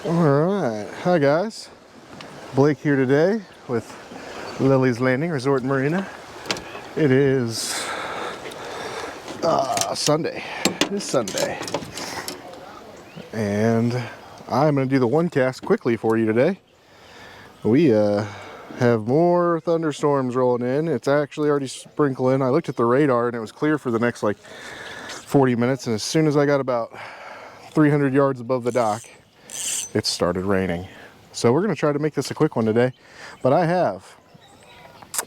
Alright, hi guys. Blake here today with Lilley's Landing Resort in Marina. It is Sunday. It is Sunday. And I'm going to do the one cast quickly for you today. We have more thunderstorms rolling in. It's actually already sprinkling. I looked at the radar and it was clear for the next like 40 minutes. And as soon as I got about 300 yards above the dock, it started raining. So we're going to try to make this a quick one today. But I have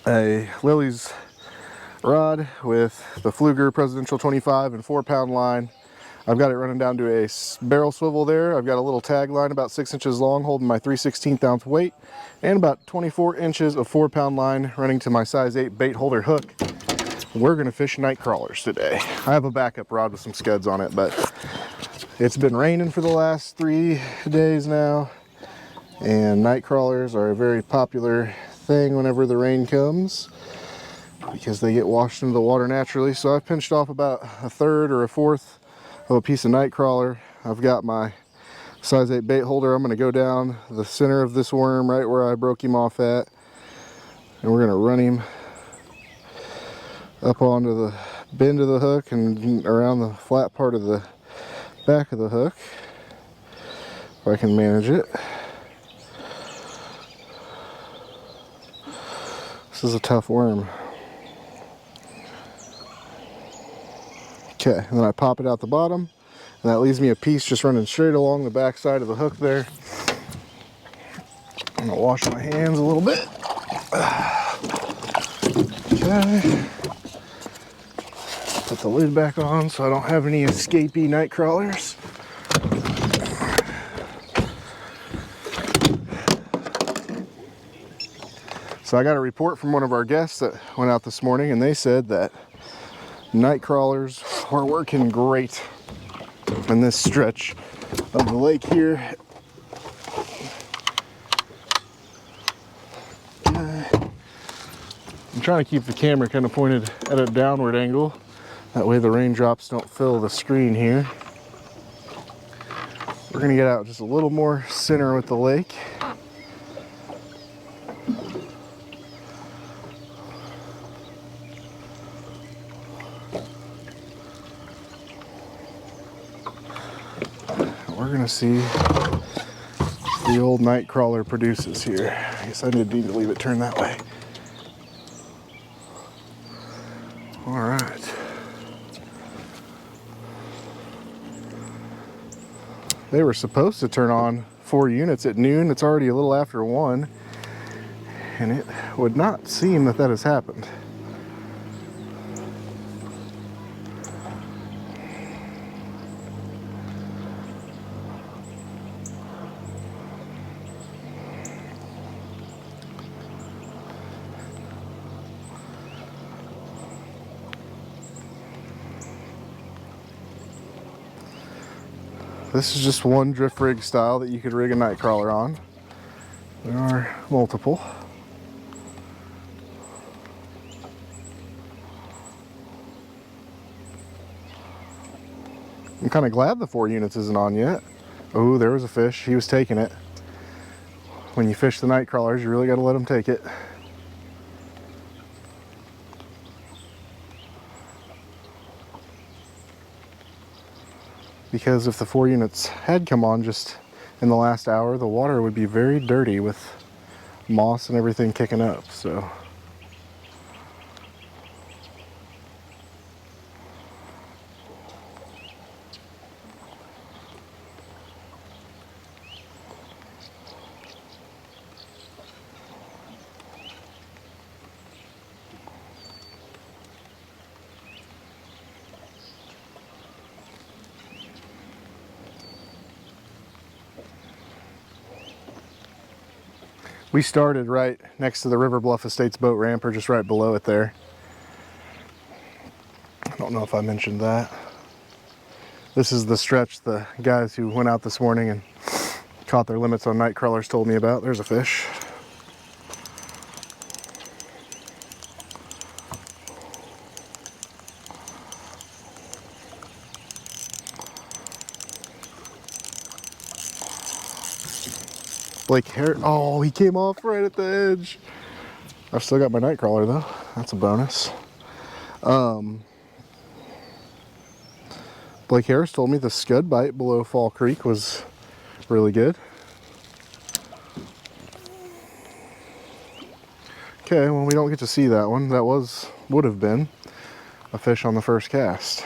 a Lilley's rod with the Fluger Presidential 25 and 4-pound line. I've got it running down to a barrel swivel there. I've got a little tag line about 6 inches long holding my 3/16 ounce weight and about 24 inches of 4-pound line running to my size 8 bait holder hook. We're going to fish night crawlers today. I have a backup rod with some scuds on it, but it's been raining for the last 3 days now, and night crawlers are a very popular thing whenever the rain comes because they get washed into the water naturally. So I've pinched off about a third or a fourth of a piece of night crawler. I've got my size 8 bait holder. I'm going to go down the center of this worm right where I broke him off at, and we're going to run him up onto the bend of the hook and around the flat part of the back of the hook if I can manage it. This is a tough worm. Okay, and then I pop it out the bottom, and that leaves me a piece just running straight along the back side of the hook there. I'm gonna wash my hands a little bit. Okay. Put the lid back on so I don't have any escapee night crawlers. So I got a report from one of our guests that went out this morning, and they said that night crawlers are working great in this stretch of the lake here. I'm trying to keep the camera kind of pointed at a downward angle. That way the raindrops don't fill the screen here. We're gonna get out just a little more center with the lake. We're gonna see the old night crawler produces here. I guess I need to leave it turned that way. All right. They were supposed to turn on 4 units at noon. It's already a little after 1, and it would not seem that that has happened. This is just one drift rig style that you could rig a night crawler on. There are multiple. I'm kind of glad the 4 units isn't on yet. Oh, there was a fish. He was taking it. When you fish the night crawlers, you really got to let them take it. Because if the 4 units had come on just in the last hour, the water would be very dirty with moss and everything kicking up. So we started right next to the River Bluff Estates boat ramp, or just right below it there. I don't know if I mentioned that. This is the stretch the guys who went out this morning and caught their limits on night crawlers told me about. There's a fish. Blake Harris. Oh, he came off right at the edge. I've still got my night crawler though. That's a bonus. Blake Harris told me the scud bite below Fall Creek was really good. Okay, well, we don't get to see that one. That would have been a fish on the first cast.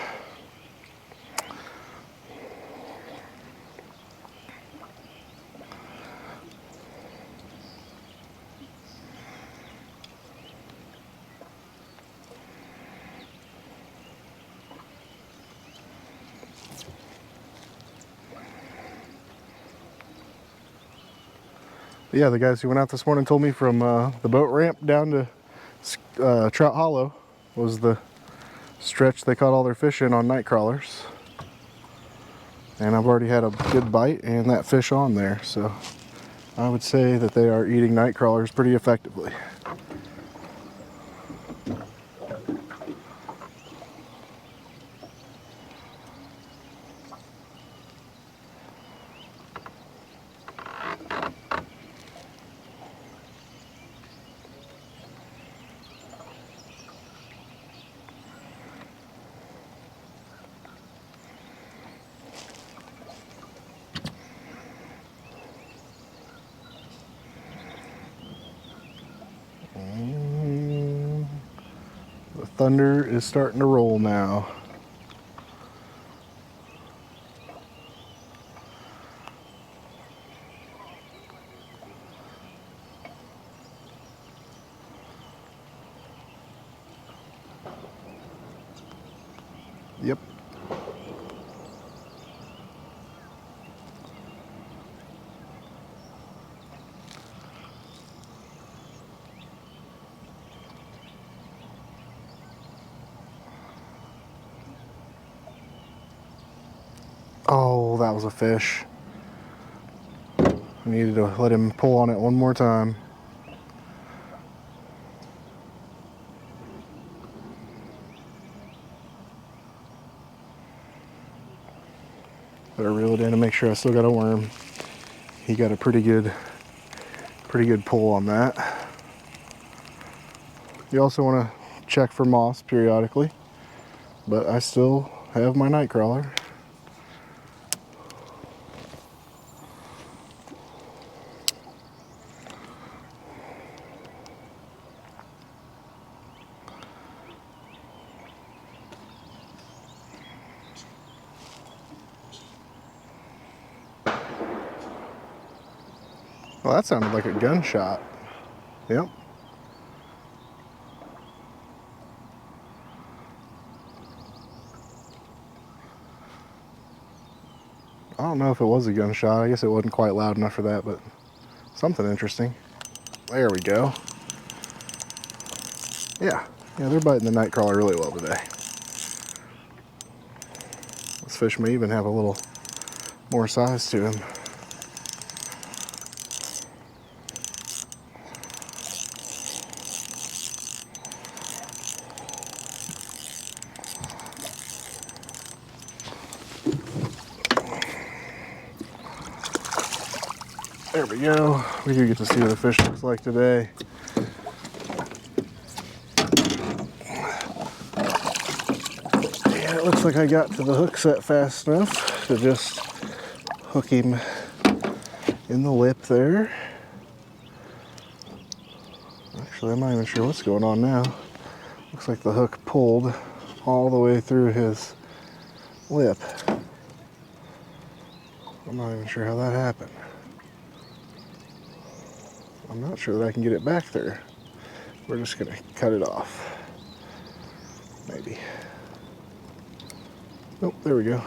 Yeah, the guys who went out this morning told me from the boat ramp down to Trout Hollow was the stretch they caught all their fish in on night crawlers. And I've already had a good bite and that fish on there, so I would say that they are eating night crawlers pretty effectively. The thunder is starting to roll now. Yep. Oh, that was a fish. I needed to let him pull on it one more time. Better reel it in and make sure I still got a worm. He got a pretty good pull on that. You also want to check for moss periodically, but I still have my night crawler. Well, that sounded like a gunshot. Yep. I don't know if it was a gunshot. I guess it wasn't quite loud enough for that, but something interesting. There we go. Yeah, they're biting the night crawler really well today. This fish may even have a little more size to him. There we go. We do get to see what the fish looks like today. Yeah, it looks like I got to the hook set fast enough to just hook him in the lip there. Actually, I'm not even sure what's going on now. Looks like the hook pulled all the way through his lip. I'm not even sure how that happened. I'm not sure that I can get it back there. We're just gonna cut it off. Maybe. Nope, there we go.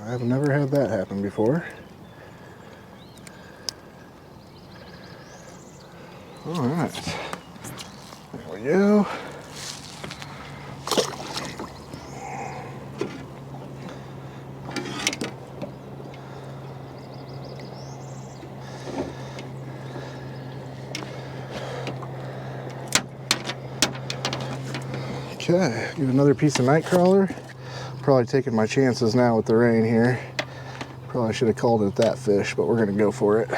I've never had that happen before. All right, there we go. Okay, get another piece of night crawler. Probably taking my chances now with the rain here. Probably should have called it that fish, but we're gonna go for it.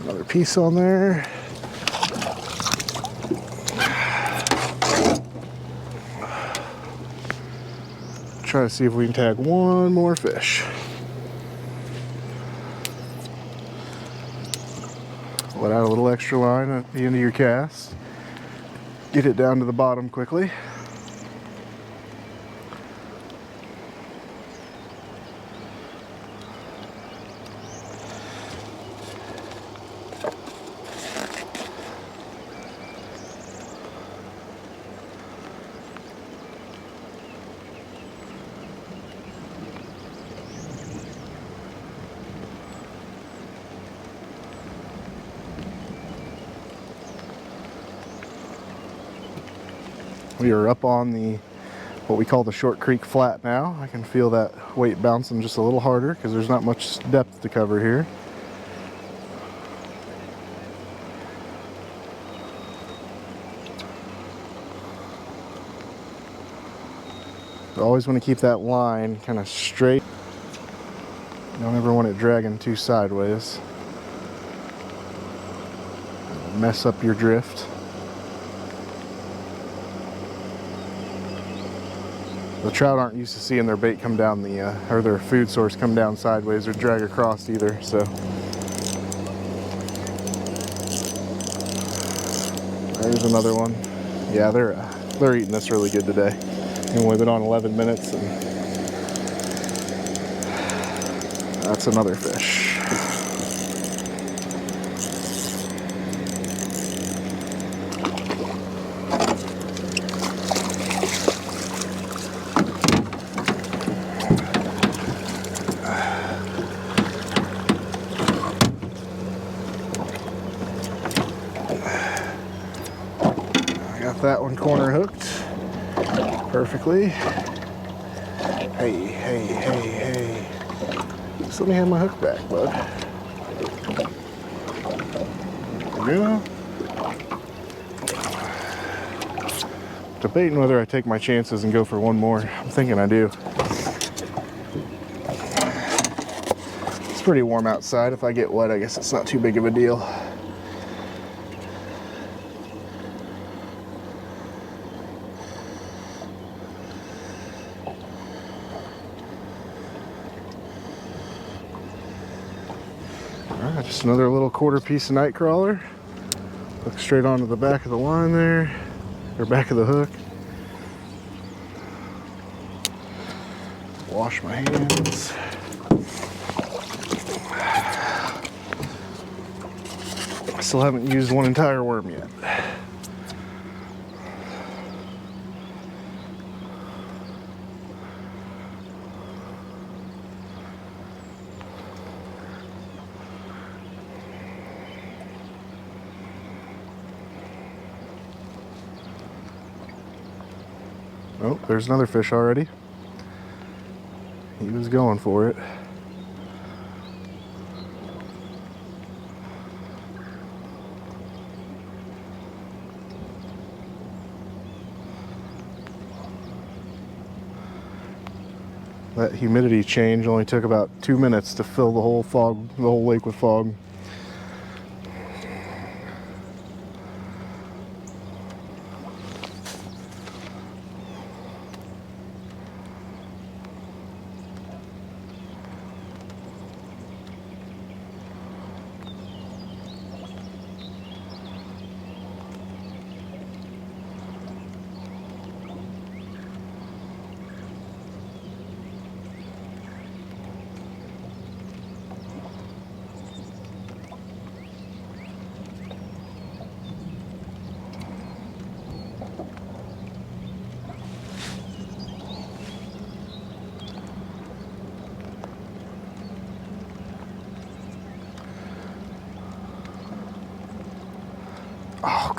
Another piece on there. Try to see if we can tag one more fish. Let out a little extra line at the end of your cast. Get it down to the bottom quickly. We are up on the what we call the Short Creek Flat now. I can feel that weight bouncing just a little harder because there's not much depth to cover here. You always want to keep that line kind of straight. You don't ever want it dragging too sideways. It'll mess up your drift. The trout aren't used to seeing their bait come down the, or their food source come down sideways or drag across either, so. There's another one. Yeah, they're eating this really good today. We've only been on 11 minutes, and that's another fish. That one corner hooked perfectly. Hey, hey, hey, hey. Just let me have my hook back, bud. Yeah. Debating whether I take my chances and go for one more. I'm thinking I do. It's pretty warm outside. If I get wet, I guess it's not too big of a deal. Just another little quarter piece of night crawler. Look straight onto the back of the line there, or back of the hook. Wash my hands. I still haven't used one entire worm yet. Oh, there's another fish already. He was going for it. That humidity change only took about 2 minutes to fill the whole lake with fog.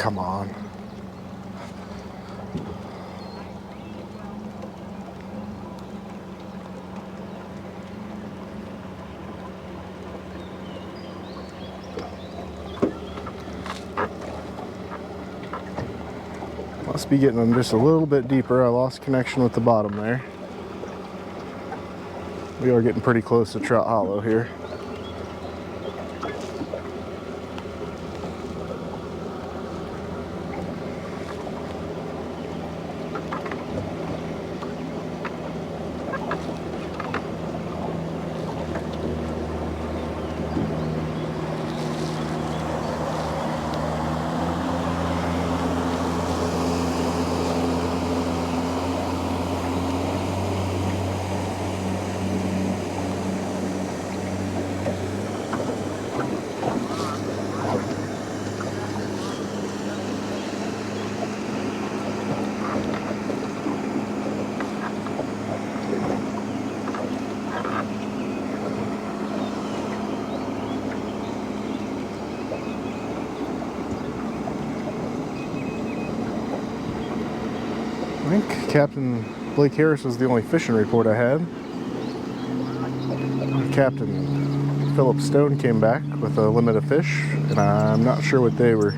come on. Must be getting them just a little bit deeper. I lost connection with the bottom there. We are getting pretty close to Trout Hollow here. I think Captain Blake Harris was the only fishing report I had. Captain Philip Stone came back with a limit of fish, and I'm not sure what they were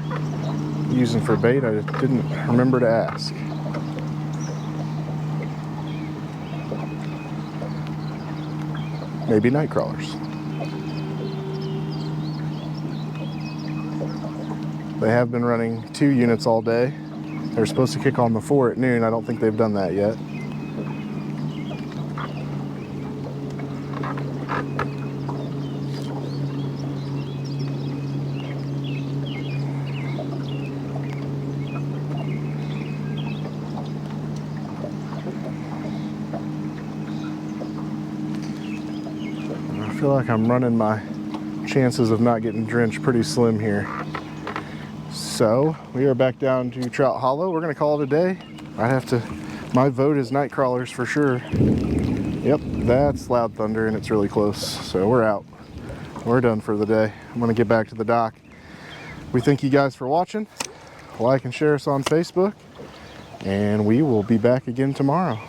using for bait. I just didn't remember to ask. Maybe night crawlers. They have been running 2 units all day. They're supposed to kick on the 4 at noon. I don't think they've done that yet. I feel like I'm running my chances of not getting drenched pretty slim here. So we are back down to Trout Hollow. We're gonna call it a day. I have to, my vote is night crawlers for sure. Yep, that's loud thunder and it's really close. So we're out. We're done for the day. I'm gonna get back to the dock. We thank you guys for watching. Like and share us on Facebook, and we will be back again tomorrow.